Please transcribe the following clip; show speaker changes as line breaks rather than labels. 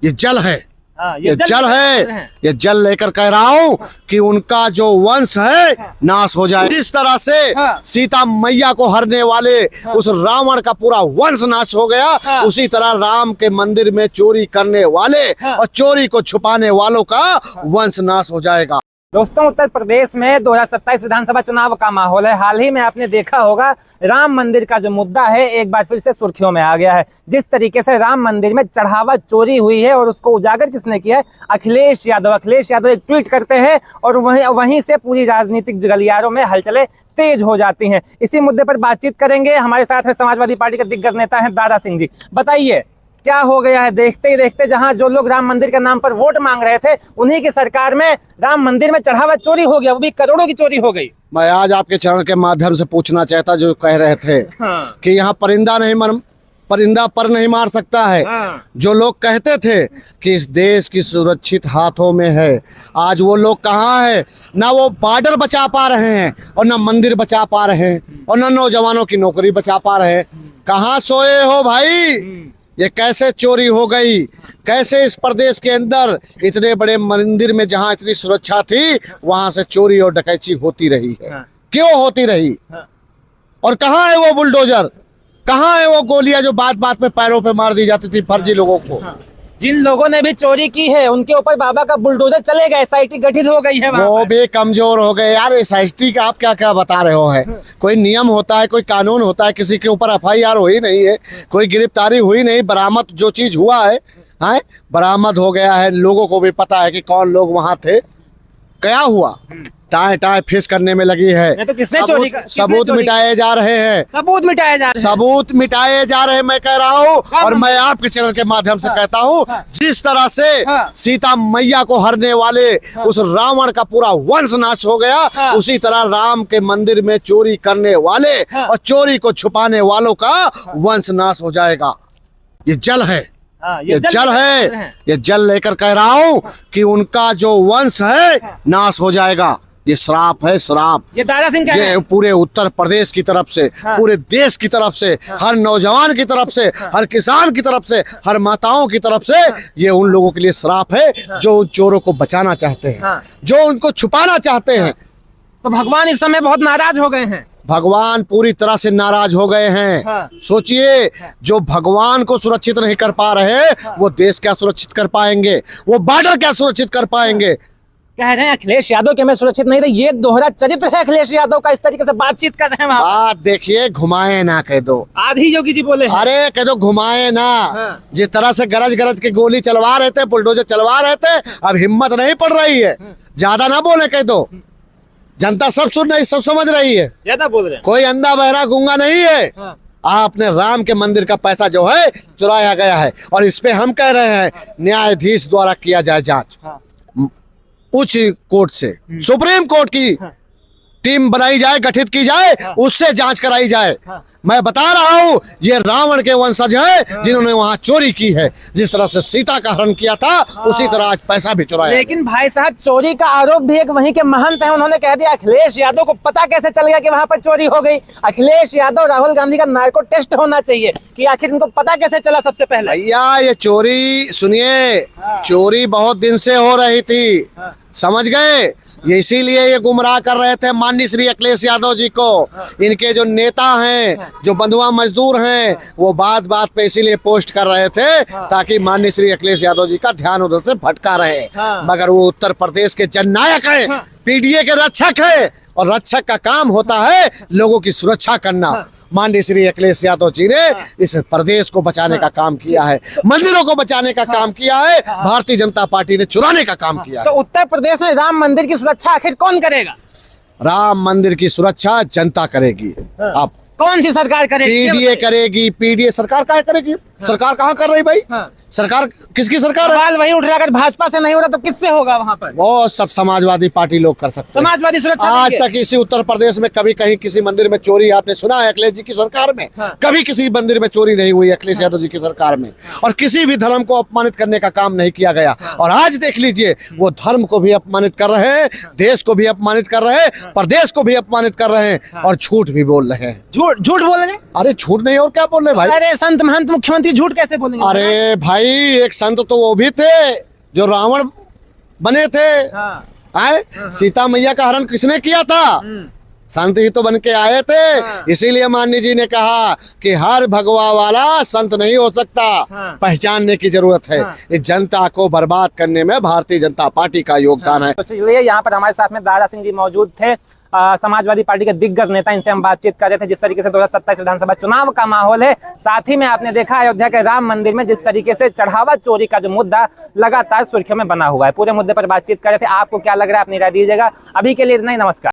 ये जल है,
ये
जल है, ये जल लेकर कह रहा हूँ कि उनका जो वंश है नाश हो जाए। जिस तरह से सीता मैया को हरने वाले उस रावण का पूरा वंश नाश हो गया, उसी तरह राम के मंदिर में चोरी करने वाले और चोरी को छुपाने वालों का वंश नाश हो जाएगा।
दोस्तों, उत्तर प्रदेश में 2027 विधानसभा चुनाव का माहौल है। हाल ही में आपने देखा होगा राम मंदिर का जो मुद्दा है एक बार फिर से सुर्खियों में आ गया है। जिस तरीके से राम मंदिर में चढ़ावा चोरी हुई है और उसको उजागर किसने किया है? अखिलेश यादव। अखिलेश यादव एक ट्वीट करते हैं और वहीं से पूरी राजनीतिक गलियारों में हलचलें तेज हो जाती हैं। इसी मुद्दे पर बातचीत करेंगे। हमारे साथ में समाजवादी पार्टी के दिग्गज नेता हैं दारा सिंह जी। बताइए क्या हो गया है? देखते ही देखते जहां जो लोग राम मंदिर के नाम पर वोट मांग रहे थे, उन्हीं की सरकार में राम मंदिर में चढ़ावा चोरी हो गया, वो भी करोड़ों की चोरी हो गई।
मैं आज आपके चरण के माध्यम से पूछना चाहता, जो कह रहे थे कि यहाँ परिंदा पर नहीं मार सकता है। जो लोग कहते थे कि इस देश की सुरक्षित हाथों में है, आज वो लोग कहाँ है? ना वो बॉर्डर बचा पा रहे हैं और ना मंदिर बचा पा रहे हैं और ना नौजवानों की नौकरी बचा पा रहे हैं। कहाँ सोए हो भाई? ये कैसे चोरी हो गई? कैसे इस प्रदेश के अंदर इतने बड़े मंदिर में जहां इतनी सुरक्षा थी, वहां से चोरी और डकैती होती रही है? क्यों होती रही? और कहाँ है वो बुलडोजर? कहाँ है वो गोलियां जो बात बात में पैरों पे मार दी जाती थी फर्जी लोगों को?
जिन लोगों ने भी चोरी की है उनके ऊपर बाबा का बुलडोजर चलेगा। SIT गठित हो गई है,
वो भी कमजोर हो गए यार। SIT का आप क्या क्या बता रहे हो? है कोई नियम होता है, कोई कानून होता है। किसी के ऊपर FIR हुई नहीं है, कोई गिरफ्तारी हुई नहीं। बरामद जो चीज हुआ है बरामद हो गया है। लोगों को भी पता है कि कौन लोग वहां थे, क्या हुआ। टाए टाए फिश करने में लगी है।
तो किसने चोरी का?
सबूत मिटाए जा रहे हैं,
सबूत मिटाए जा रहे हैं,
सबूत मिटाए जा रहे हैं। मैं कह रहा हूँ और मैं आपके चैनल के माध्यम से कहता हूँ, जिस तरह से सीता मैया को हरने वाले उस रावण का पूरा वंश नाश हो गया, उसी तरह राम के मंदिर में चोरी करने वाले और चोरी को छुपाने वालों का वंश नाश हो जाएगा। ये जल है, ये जल है, ये जल लेकर कह रहा हूँ कि उनका जो वंश है नाश हो जाएगा। ये श्राप है, श्राप।
ये दारा सिंह कह रहे हैं।
पूरे उत्तर प्रदेश की तरफ से, पूरे देश की तरफ से, हर नौजवान की तरफ से, हर किसान की तरफ से, हर माताओं की तरफ से ये उन लोगों के लिए श्राप है जो उन चोरों को बचाना चाहते हैं, जो उनको छुपाना चाहते हैं।
तो भगवान इस समय बहुत नाराज हो गए हैं।
भगवान पूरी तरह से नाराज हो गए हैं। सोचिए, जो भगवान को सुरक्षित नहीं कर पा रहे, वो देश क्या सुरक्षित कर पाएंगे? वो बॉर्डर क्या सुरक्षित कर पाएंगे?
कह रहे हैं अखिलेश यादव के में सुरक्षित नहीं थे। ये दोहरा चरित्र है अखिलेश यादव का। इस तरीके से बातचीत कर रहे हैं।
बात देखिए, घुमाए ना कह दो।
आधी योगी जी बोले हैं।
अरे कह दो घुमाए ना। जिस तरह से गरज गरज के गोली चलवा रहे थे, बुलडोजर चलवा रहे थे, अब हिम्मत नहीं पड़ रही है। ज्यादा ना बोले कह दो। जनता सब सुन रही, सब समझ रही है।
ज्यादा बोल रहे हैं।
कोई अंधा बहरा गूंगा नहीं है। आपने राम के मंदिर का पैसा जो है चुराया गया है और इस पे हम कह रहे हैं न्यायाधीश द्वारा किया जाए जांच। उच्च कोर्ट से सुप्रीम कोर्ट की टीम बनाई जाए, गठित की जाए, उससे जांच कराई जाए। मैं बता रहा हूं, ये रावण के वंशज हैं जिन्होंने वहां चोरी की है। जिस तरह से सीता का हरण किया था, उसी तरह आज पैसा भी चुराया।
लेकिन भाई साहब, चोरी का आरोप भी एक वहीं के महंत हैं, उन्होंने कह दिया अखिलेश यादव को पता कैसे चल गया कि वहां पर चोरी हो गई। अखिलेश यादव, राहुल गांधी का नार्को टेस्ट होना चाहिए कि आखिर इनको पता कैसे चला सबसे पहले।
भैया ये चोरी, सुनिए, चोरी बहुत दिन से हो रही थी, समझ गए? ये इसीलिए ये गुमराह कर रहे थे माननीय श्री अखिलेश यादव जी को। इनके जो नेता हैं, जो बंधुआ मजदूर हैं, वो बात बात पे इसीलिए पोस्ट कर रहे थे ताकि माननीय श्री अखिलेश यादव जी का ध्यान उधर से भटका रहे। मगर वो उत्तर प्रदेश के जननायक हैं, PDA के रक्षक हैं और रक्षक का काम होता है लोगों की सुरक्षा करना। माननीय श्री अखिलेश यादव जी ने इस प्रदेश को बचाने का काम किया है, मंदिरों को बचाने का काम किया है, भारतीय जनता पार्टी ने चुराने का काम किया है।
तो उत्तर प्रदेश में राम मंदिर की सुरक्षा आखिर कौन करेगा?
राम मंदिर की सुरक्षा जनता करेगी। आप
कौन सी सरकार करेगी?
PDA करेगी। PDA सरकार क्या करेगी? सरकार कहाँ कर रही भाई? सरकार किसकी सरकार है?
सवाल वही उठ रहा है, अगर भाजपा से नहीं हो रहा तो किससे होगा वहाँ पर?
वो सब समाजवादी पार्टी लोग कर सकते हैं।
समाजवादी सुरक्षा
आज तक इसी उत्तर प्रदेश में कभी कहीं किसी मंदिर में चोरी आपने सुना है अखिलेश जी की सरकार में? कभी किसी मंदिर में चोरी नहीं हुई अखिलेश यादव जी की सरकार में। और किसी भी धर्म को अपमानित करने का काम नहीं किया गया। और आज देख लीजिए, वो धर्म को भी अपमानित कर रहे हैं, देश को भी अपमानित कर रहे हैं, प्रदेश को भी अपमानित कर रहे हैं और झूठ भी बोल रहे हैं।
झूठ बोल रहे हैं?
अरे झूठ नहीं और क्या बोल रहे भाई?
अरे संत महंत मुख्यमंत्री संत ही झूठ कैसे बोलेंगे?
अरे भाई, एक संत तो वो भी थे जो रावण बने थे।
हाँ।
आए, सीता मैया का हरण किसने किया था? संत ही तो बन के आए थे। इसीलिए माननी जी ने कहा कि हर भगवा वाला संत नहीं हो सकता। पहचानने की जरूरत है। इस जनता को बर्बाद करने में भारतीय जनता पार्टी का योगदान है।
तो चलिए, यहाँ पर हमारे साथ में दारा सिंह जी मौजूद थे, समाजवादी पार्टी के दिग्गज नेता। इनसे हम बातचीत कर रहे थे जिस तरीके से 2027 विधानसभा चुनाव का माहौल है। साथ ही में आपने देखा अयोध्या के राम मंदिर में जिस तरीके से चढ़ावा चोरी का जो मुद्दा लगातार सुर्खियों में बना हुआ है, पूरे मुद्दे पर बातचीत कर रहे थे। आपको क्या लग रहा है, अपनी राय दीजिएगा। अभी के लिए इतना ही, नमस्कार।